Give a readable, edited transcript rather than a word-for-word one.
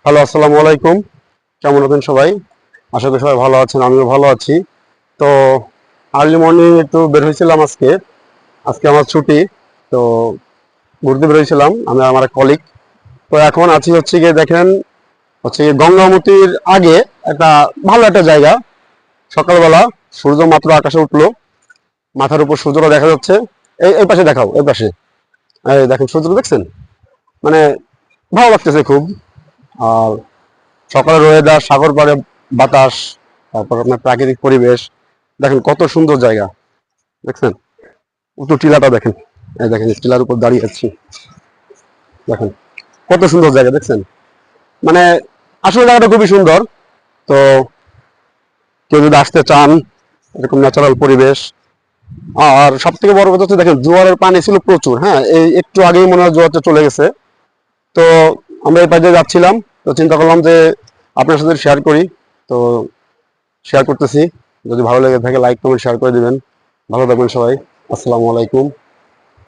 Hello, আসসালামু আলাইকুম। কেমন আছেন সবাই? আশা করি সবাই ভালো আছেন, আমিও ভালো আছি। তো আর্লি মর্নিং একটু বের হয়েছিলাম আজকে। আজকে আমার ছুটি। তো ঘুরতে বের হয়েছিলাম আমি আর আমার কলিগ। তো এখন আছি হচ্ছে গিয়ে দেখেন, হচ্ছে গিয়ে গঙ্গামতির আগে একটা ভালো একটা জায়গা। সকালবেলা সূর্য মাত্র আকাশে উঠলো, মাথার উপর সূর্যটা দেখা যাচ্ছে। এই এই পাশে দেখাও, এই পাশে। এই দেখেন সূর্যটা দেখছেন? মানে ভালো লাগতেছে খুব। আর সকালের ওয়েদার, সাগর পাড়ে বাতাস, তারপর আপনার প্রাকৃতিক পরিবেশ, দেখেন কত সুন্দর জায়গা। দেখছেন উঁচু টিলাটা দেখেন, এই দেখেন টিলার উপর দাঁড়িয়ে আছি, দেখেন কত সুন্দর জায়গা দেখছেন। মানে আসলে জায়গাটা খুবই সুন্দর। তো কেউ যদি আসতে চান, এরকম ন্যাচারাল পরিবেশ। আর সব থেকে বড় কথা হচ্ছে দেখেন জোয়ারের পানি ছিল প্রচুর, হ্যাঁ এই একটু আগেই মনে হয় জোয়ারটা চলে গেছে। তো আমরা এই পাশে যাচ্ছিলাম, তো চিন্তা করলাম যে আপনার সাথে শেয়ার করি। তো শেয়ার করতেছি, যদি ভালো লেগে থাকে লাইক কমেন্ট শেয়ার করে দিবেন। ভালো থাকবেন সবাই। আসসালামু আলাইকুম।